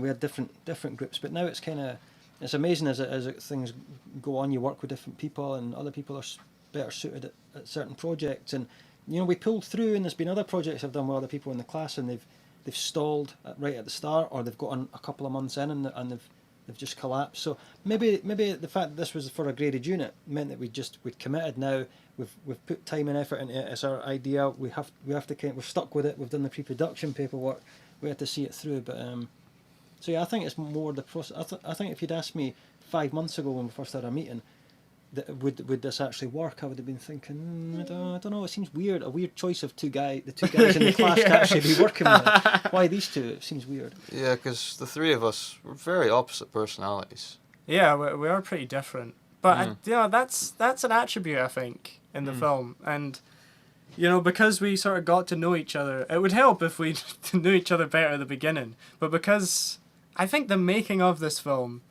we had different groups. But now it's amazing as things go on. You work with different people, and other people are better suited at certain projects, and we pulled through. And there's been other projects I've done with other people in the class, and they've stalled right at the start, or they've gotten a couple of months in, and they've just collapsed. So maybe the fact that this was for a graded unit meant that we'd committed. Now we've put time and effort into it. It's our idea. We have to we're stuck with it. We've done the pre-production paperwork. We had to see it through. But so yeah, I think it's more the process. I think if you'd asked me 5 months ago when we first had our meeting, would this actually work, I would have been thinking, I don't know. It seems weird. A weird choice of the two guys in the class to actually be working with it. Why these two? It seems weird. Yeah, because the three of us were very opposite personalities. Yeah, we are pretty different. But that's an attribute, I think, in the film. And because we sort of got to know each other, it would help if we knew each other better at the beginning. But because I think the making of this film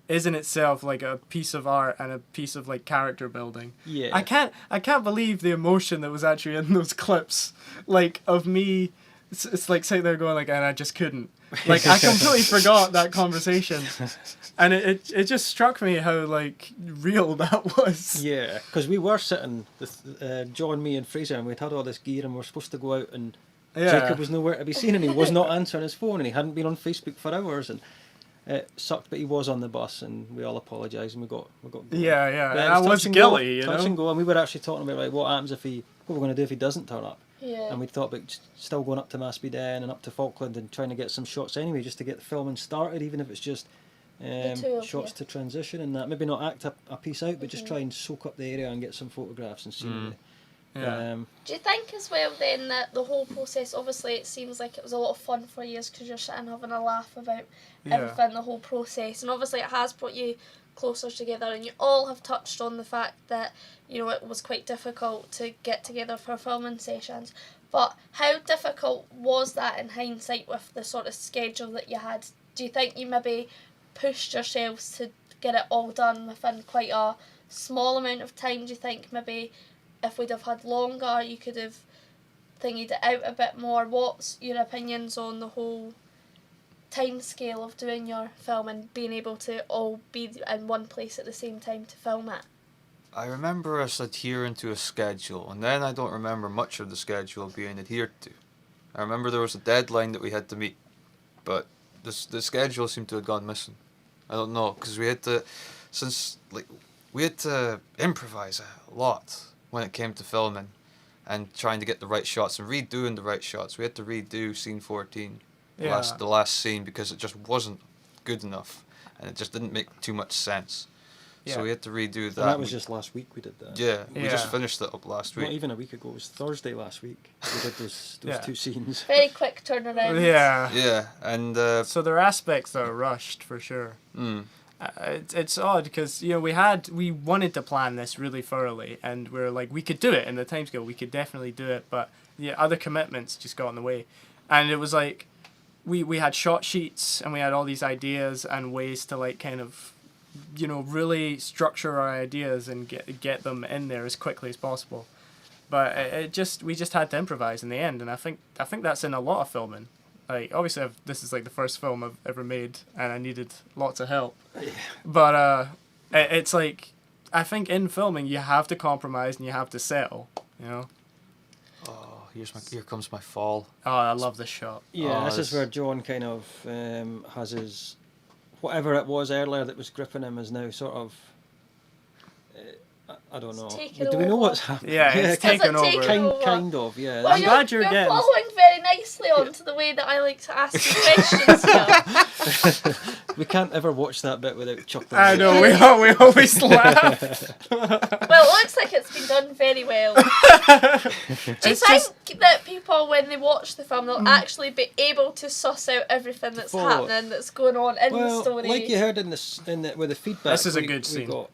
is in itself like a piece of art and a piece of character building. Yeah. I can't believe the emotion that was actually in those clips, of me. It's like sitting there going and I just couldn't. I completely forgot that conversation, and it just struck me how real that was. Yeah, because we were sitting, John, me, and Fraser, and we'd had all this gear, and we were supposed to go out, and Jacob was nowhere to be seen, and he was not answering his phone, and he hadn't been on Facebook for hours, and it sucked, but he was on the bus, and we all apologised, and we got going. Yeah, But I was guilty, touch and go, and we were actually talking about what happens what we're going to do if he doesn't turn up. Yeah. And we thought about still going up to Maspy Den and up to Falkland and trying to get some shots anyway, just to get the filming started, even if it's just shots to transition and that. Maybe not act a piece out, but just try and soak up the area and get some photographs and scenery. Do you think as well then that the whole process, obviously it seems like it was a lot of fun for you because you're sitting having a laugh about everything, the whole process, and obviously it has brought you closer together, and you all have touched on the fact that it was quite difficult to get together for filming sessions, but how difficult was that in hindsight with the sort of schedule that you had? Do you think you maybe pushed yourselves to get it all done within quite a small amount of time? Do you think maybe if we'd have had longer you could have thingied it out a bit more. What's your opinions on the whole time scale of doing your film and being able to all be in one place at the same time to film it? I remember us adhering to a schedule, and then I don't remember much of the schedule being adhered to. I remember there was a deadline that we had to meet, but the schedule seemed to have gone missing. I don't know, because we had to improvise a lot when it came to filming and trying to get the right shots and redoing the right shots. We had to redo scene 14, the last scene, because it just wasn't good enough and it just didn't make too much sense. Yeah. So we had to redo that. And that was just last week we did that. Yeah, we just finished it up last week. Not even a week ago, it was Thursday last week. We did those two scenes. Very quick turnaround. Yeah. Yeah, and so there are aspects that are rushed for sure. It's odd because we wanted to plan this really thoroughly, and we're like, we could do it in the timescale. We could definitely do it, but other commitments just got in the way, and it was like we had shot sheets and we had all these ideas and ways to like kind of really structure our ideas and get them in there as quickly as possible. But we just had to improvise in the end, and I think that's in a lot of filming. Like, obviously, this is like the first film I've ever made, and I needed lots of help. But it's like, I think in filming you have to compromise and you have to settle. Oh, here comes my fall. Oh, I love this shot. Yeah, this is where John kind of has his whatever it was earlier that was gripping him is now sort of. I don't know. Do we know what's happening? Yeah, it's taken over. Kind of, yeah. Well, I'm glad you're getting... following very nicely on to the way that I like to ask you questions here. We can't ever watch that bit without chuckling. I know, we always laugh. Well, it looks like it's been done very well. Do you think that people, when they watch the film, they'll actually be able to suss out everything that's happening, that's going on in the story? Like you heard with the feedback, this is a good scene. We got,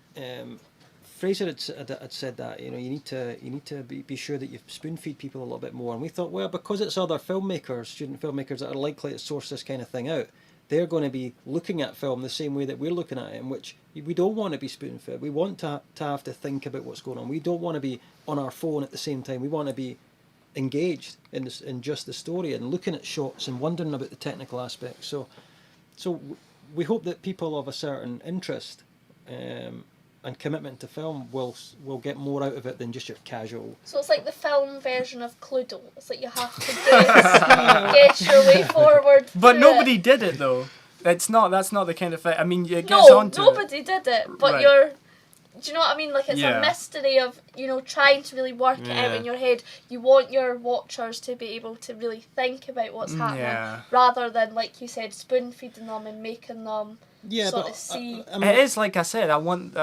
Fraser had said that you need to be sure that you spoon feed people a little bit more, and we thought, well, because it's other filmmakers, student filmmakers that are likely to source this kind of thing out, they're going to be looking at film the same way that we're looking at it, in which we don't want to be spoon fed. We want to have to think about what's going on. We don't want to be on our phone at the same time. We want to be engaged in just the story and looking at shots and wondering about the technical aspects. So we hope that people of a certain interest and commitment to film will get more out of it than just your casual. So it's like the film version of Cluedo. It's like you have to guess your way forward. But nobody did it though. That's not the kind of thing. I mean, it gets onto nobody did it. But right. Do you know what I mean? Like, it's a mystery of, trying to really work it out in your head. You want your watchers to be able to really think about what's happening, rather than, like you said, spoon feeding them and making them sort of see. It is, like I said, I want,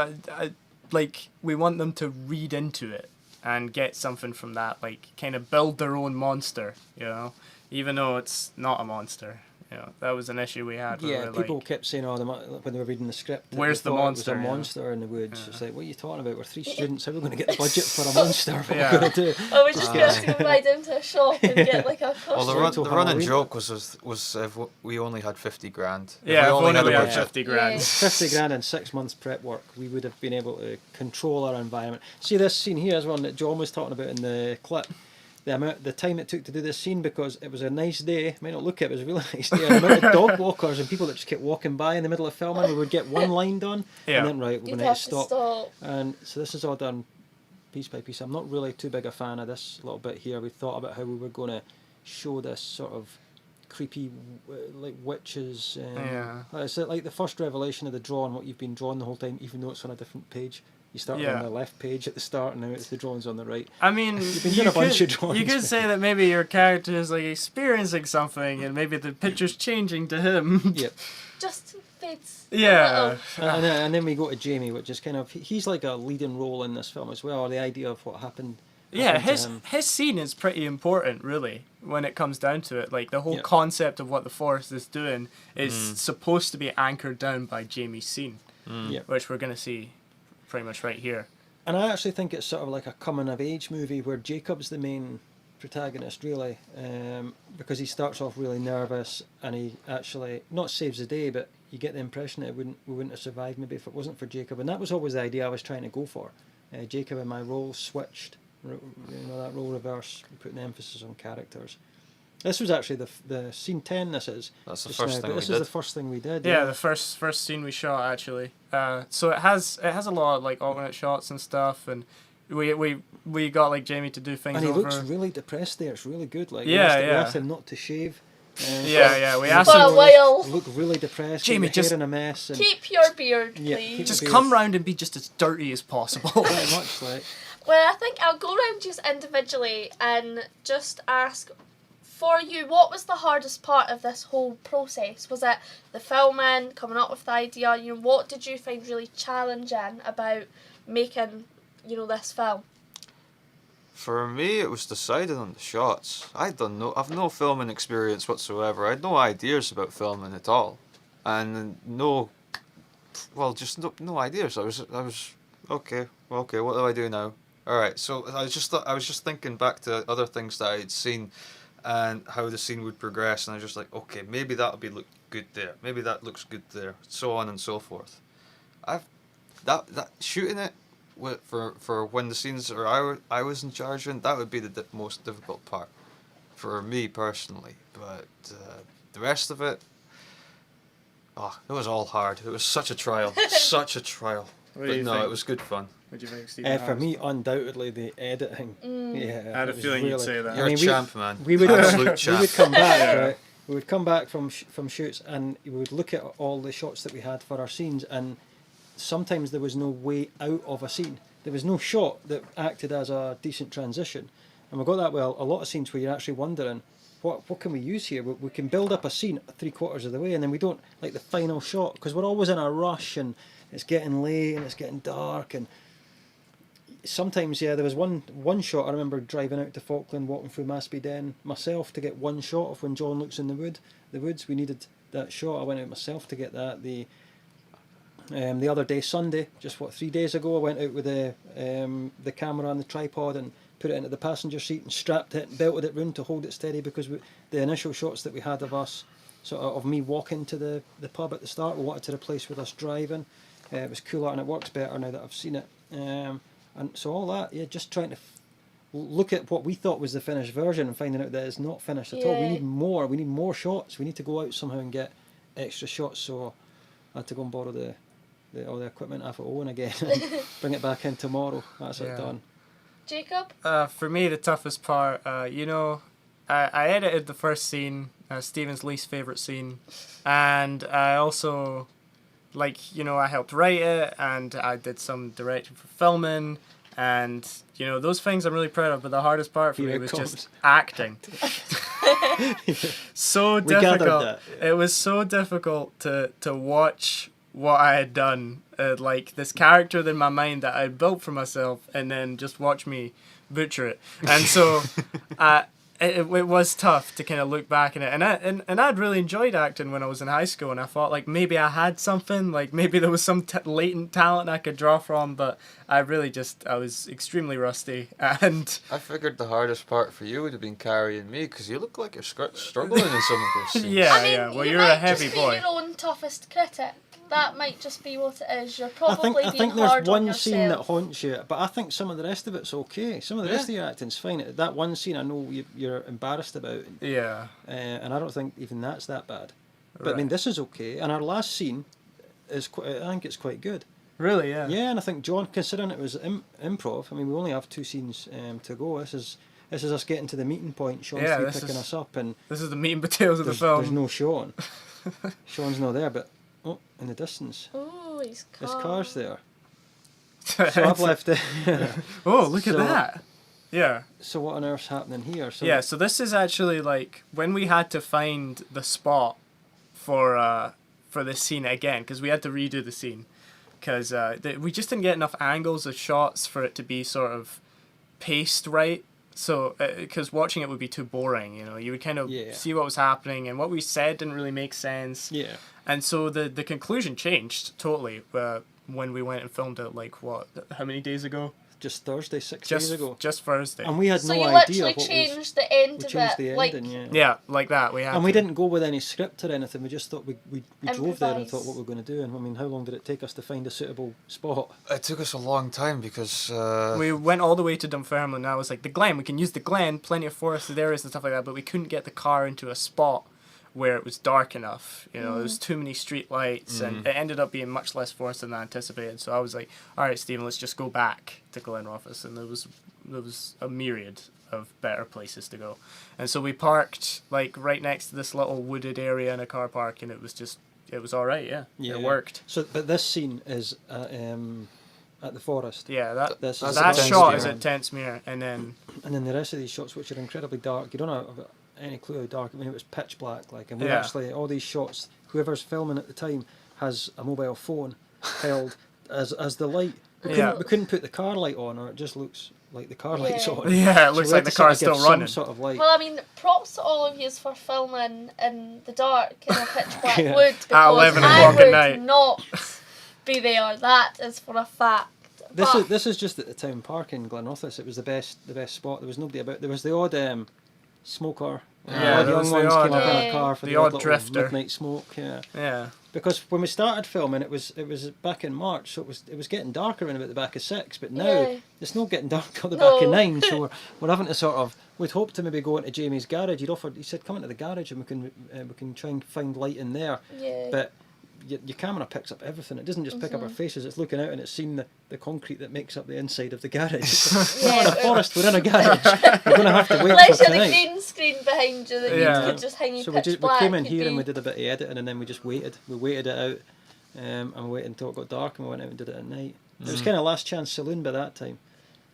we want them to read into it and get something from that, like, kind of build their own monster, even though it's not a monster. That was an issue we had. Yeah, people kept saying, when they were reading the script, where's the monster? It was a monster in the woods. It's like, what are you talking about? We're 3 students. How are we going to get the budget for a monster? What are we going to do? Oh, we're just going to go right into a shop and get like a costume. Well, the running joke was if we only had 50 grand. Yeah, if we only had 50 grand. 50 grand and 6 months prep work, we would have been able to control our environment. See, this scene here is one that John was talking about in the clip. The time it took to do this scene, because it was a nice day. It might not look it, but it was a really nice day. And the amount of dog walkers and people that just kept walking by in the middle of filming, we would get one line done, and then we're going to have to stop. And so this is all done piece by piece. I'm not really too big a fan of this little bit here. We thought about how we were going to show this sort of creepy, like witches. It's like the first revelation of the drawing, what you've been drawing the whole time, even though it's on a different page. You start on the left page at the start, and now it's the drawings on the right. I mean, you've been doing a bunch of drawings. You could say that maybe your character is like experiencing something, and maybe the picture's changing to him. Yep. Just fits. Yeah. And then we go to Jamie, which is kind of, he's like a leading role in this film as well, or the idea of what happened. Yeah, his scene is pretty important, really, when it comes down to it. Like, the whole concept of what the forest is doing is supposed to be anchored down by Jamie's scene, which we're going to see pretty much right here. And I actually think it's sort of like a coming of age movie where Jacob's the main protagonist, really, because he starts off really nervous, and he actually not saves the day, but you get the impression that we wouldn't have survived maybe if it wasn't for Jacob. And that was always the idea I was trying to go for. Jacob and my role switched that role reverse, putting the emphasis on characters. This was actually the scene 10. This is. That's the just first now, thing but we this did. is the first thing we did. Yeah, the first scene we shot actually. So it has a lot of like alternate shots and stuff, and we got like Jamie to do things. And he over. looks really depressed there. It's really good. Like Yeah, we yeah. asked him not to shave. Yeah, we asked For him. a while. Look really depressed. Jamie, with the hair just in a mess. And Keep your beard, Yeah, please. keep Just your come beard. round and be just as dirty as possible. Very much like. Well, I think I'll go round just individually and just ask, for you, what was the hardest part of this whole process? Was it the filming, coming up with the idea? You know, what did you find really challenging about making, you know, this film? For me, it was deciding on the shots. I've no filming experience whatsoever. I had no ideas about filming at all, and just no ideas. I was okay. What do I do now? All right. So I was just thinking back to other things that I had seen, and how the scene would progress, and I was just like, okay, maybe that'll look good there. Maybe that looks good there. So on and so forth. That shooting it. For when the scenes I was in charge in, that would be the most difficult part for me personally. But the rest of it, it was all hard. It was such a trial, such a trial. What do But you no, think? it was good fun. What do you think, Stephen? For me, undoubtedly the editing. Yeah, I had a it was feeling you'd really- say that. You're a champ, man. We would Absolute champ. We would come back, Yeah. right? We would come back from shoots, and we would look at all the shots that we had for our scenes, and sometimes there was no way out of a scene. There was no shot that acted as a decent transition, and we got that well. A lot of scenes where you're actually wondering, what can we use here? We can build up a scene 3/4 of the way, and then we don't like the final shot because we're always in a rush, and it's getting late and it's getting dark, and sometimes there was one shot I remember driving out to Falkland, walking through Maspy Den myself to get one shot of when John looks in the woods. We needed that shot. I went out myself to get that. The other day, Sunday, just 3 days ago, I went out with the camera and the tripod and put it into the passenger seat and strapped it and belted it round to hold it steady because the initial shots that we had of us, sort of me walking to the pub at the start, we wanted to replace with us driving. It was cooler and it works better now that I've seen it. And so all that, just trying to look at what we thought was the finished version and finding out that it's not finished at all. We need more. We need more shots. We need to go out somehow and get extra shots. So I had to go and borrow all the equipment off of Owen again and bring it back in tomorrow. That's it done. Jacob? For me, the toughest part, I edited the first scene, Stephen's least favourite scene, and I also, I helped write it, and I did some directing for filming, and, those things I'm really proud of, but the hardest part for me was just acting. So We gathered difficult. that. It was so difficult to watch what I had done, this character in my mind that I built for myself, and then just watch me butcher it. And so it was tough to kind of look back at it. And I'd really enjoyed acting when I was in high school, and I thought maybe I had something, maybe there was some latent talent I could draw from, but I was extremely rusty. And I figured the hardest part for you would have been carrying me because you look like you're struggling in some of those scenes. Yeah, well, you're a heavy just boy. Be your own toughest critic. That might just be what it is. You're probably I think being there's hard on one scene that yourself. haunts you, but I think some of the rest of it's okay. Some of the rest of your acting's fine. That one scene I know you're embarrassed about. Yeah. And I don't think even that's that bad. But I mean, Right. this is okay. And our last scene is I think it's quite good. Really, yeah. Yeah, and I think John, considering it was improv, I mean, we only have 2 scenes to go. This is us getting to the meeting point. Sean's picking us up, and this is the meat and potatoes of the film. There's no Sean. Sean's not there, but in the distance, Ooh, he's there's calm. cars there. So I've left it. Oh, look at that. Yeah. So what on earth's happening here? So this is actually when we had to find the spot for this scene again, because we had to redo the scene, because we just didn't get enough angles of shots for it to be sort of paced right. So, because watching it would be too boring, you would kind of see what was happening, and what we said didn't really make sense. Yeah. And so the conclusion changed totally when we went and filmed it, how many days ago? just Thursday, 6 Just days ago. Just Thursday. And we had So no you idea literally what changed the end we of changed it, the like ending, Yeah, like that. We had. And we to. didn't go with any script or anything. We just thought we drove there and Improvise. thought what we were going to do. And I mean, how long did it take us to find a suitable spot? It took us a long time because We went all the way to Dunfermline. And I was like, the Glen. We can use the Glen. Plenty of forested areas and stuff like that. But we couldn't get the car into a spot where it was dark enough. You know, there was too many street lights, and it ended up being much less forested than I anticipated. So I was like, all right, Stephen, let's just go back to Glenrothes. And there was a myriad of better places to go. And so we parked like right next to this little wooded area in a car park, and it was all right. Yeah, it worked. So, but this scene is at the forest. Yeah, that That's shot is at Tentsmere, and then the rest of these shots, which are incredibly dark, you don't have any clue how dark. I mean, it was pitch black, like, and we Yeah. actually all these shots. Whoever's filming at the time has a mobile phone held as the light. We couldn't put the car light on, or it just looks like the car light's on. Yeah, it looks we like had the to sort car's of give still running. Some sort of light. Well, I mean, props to all of you for filming in the dark in a pitch black Yeah. wood, At because 11 I o'clock at would night. not be there. That is for a fact. This is just at the town park in Glenrothes. It was the best spot. There was nobody about. There was the odd smoker. Yeah, the there young was the ones odd, came up in a car for the the odd odd little drifter. midnight smoke. Yeah. Yeah. Because when we started filming, it was back in March, so it was getting darker around about the back of 6. But now Yeah. it's not getting dark till the No. back of 9. So we're having to sort of. We'd hoped to maybe go into Jamie's garage. He said come into the garage and we can try and find light in there. Yeah. But your camera picks up everything. It doesn't just pick up our faces. It's looking out and it's seen the concrete that makes up the inside of the garage. We're not in a forest. We're in a garage. We're going to have to wait Unless till you had a tonight. green screen behind you that you could just hang in So pitch we black. came in you'd here and be- we did a bit of editing, and then we just waited. We waited it out, and we waited until it got dark, and we went out and did it at night. It was kind of last chance saloon by that time.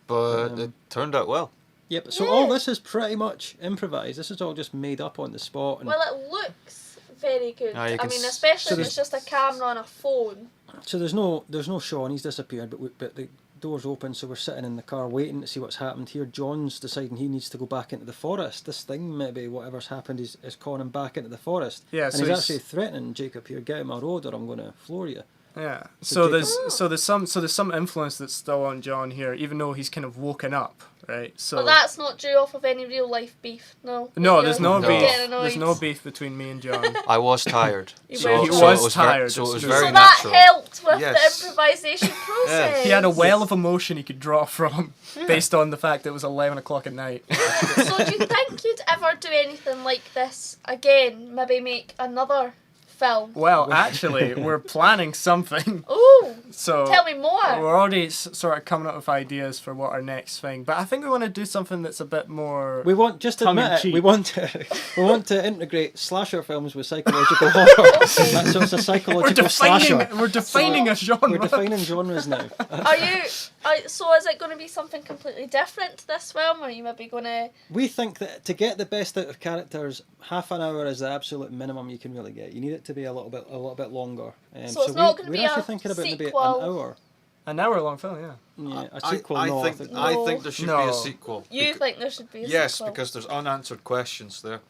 but it turned out well. Yep. So all this is pretty much improvised. This is all just made up on the spot. And Well, it looks very good. Ah, you I can mean, s- especially so if it's just a camera on a phone. so there's no Sean. He's disappeared, but the door's open, so we're sitting in the car waiting to see what's happened here. John's deciding he needs to go back into the forest. This thing, maybe whatever's happened, is calling him back into the forest. Yeah, and so he's actually threatening Jacob here. Get out my road, or I'm going to floor you. Yeah. So So there's some influence that's still on John here, even though he's kind of woken up, right? So But that's not due off of any real life beef. No. no, You're there's no beef. getting annoyed. There's no beef between me and John. I was tired. He so, was so tired. it was tired, so it it's was true. very So that natural. helped with Yes. the improvisation process. He had a well of emotion he could draw from, based on the fact that it was 11 o'clock at night. So do you think you'd ever do anything like this again? Maybe make another film? Well, actually, we're planning something. Ooh. So Tell me more. We're already sort of coming up with ideas for what our next thing, but I think we want to do something that's a bit more. We want just to admit it, tongue-in-cheek. we want to integrate slasher films with psychological horror. So it's a psychological slasher. We're defining a genre. We're defining genres now. Are you? So is it going to be something completely different to this film, or are you maybe going to? We think that to get the best out of characters, half an hour is the absolute minimum you can really get. You need it to be a little bit longer. So it's not gonna we're be actually a thinking about maybe an sequel? hour. An hour long film, yeah. Yeah, a sequel. I no, think No. I think there should be a sequel. You think there should be a Yes, sequel? because there's unanswered questions there.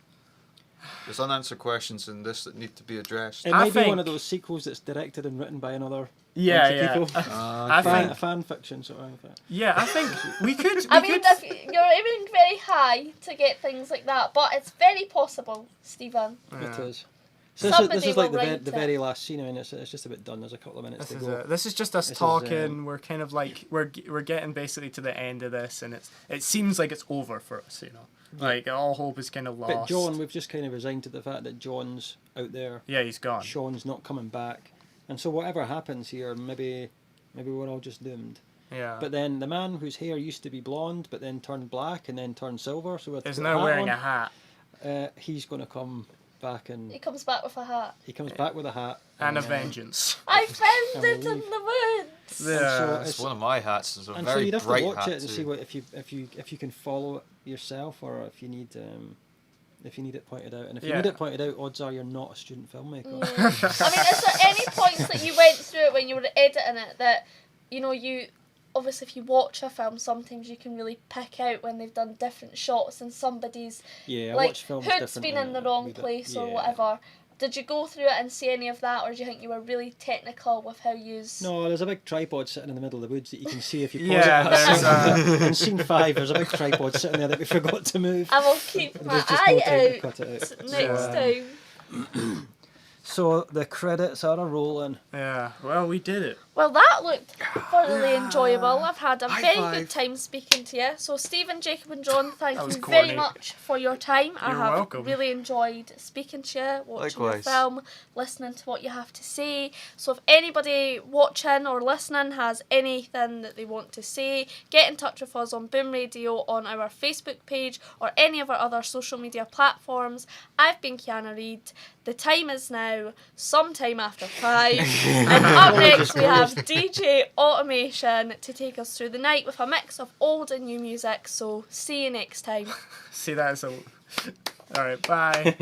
There's unanswered questions in this that need to be addressed. It might be one of those sequels that's directed and written by another Yeah, bunch of yeah. people. I think- fan fiction sort of thing. Yeah, I think we could. I mean, if you're aiming very high to get things like that, but it's very possible, Stephen. It is. So this is like the very last scene. I mean, it's just about done. There's a couple of minutes to go. This is just us This is, talking. We're kind of like we're getting basically to the end of this, and it seems like it's over for us. You know, like all hope is kind of lost. But John, we've just kind of resigned to the fact that John's out there. Yeah, he's gone. Sean's not coming back, and so whatever happens here, maybe we're all just doomed. Yeah. But then the man whose hair used to be blonde, but then turned black and then turned silver, so with Is the now hat wearing on, a hat. He's going to come back and He comes back with a hat. he comes back with a hat And a vengeance. I found And it in the woods. Yeah. It's one of my hats. It's a And so very you'd have to bright watch hat it and too. see what if you can follow it yourself, or if you need it pointed out. And if you Yeah. need it pointed out, odds are you're not a student filmmaker. I mean, is there any points that you went through it when you were editing it that, you obviously if you watch a film, sometimes you can really pick out when they've done different shots and somebody's Yeah, I like watch films hood's differently been in the a wrong wee bit. place or Yeah. whatever. Did you go through it and see any of that, or do you think you were really technical with how you use? No, there's a big tripod sitting in the middle of the woods that you can see if you pause Yeah, it. In scene 5, there's a big tripod sitting there that we forgot to move. I will keep my eye out next time. So the credits are rolling. Yeah, well, we did it. Well, that looked thoroughly enjoyable. I've had a High very five. good time speaking to you. So, Stephen, Jacob, and John, thank That was you very corny. much for your time. I You're have welcome. really enjoyed speaking to you, watching your Likewise. film, listening to what you have to say. So, if anybody watching or listening has anything that they want to say, get in touch with us on Boom Radio on our Facebook page or any of our other social media platforms. I've been Kiana Reid. The time is now sometime after 5. And up next we have DJ Automation to take us through the night with a mix of old and new music. So see you next time. See, that is a... Alright, bye.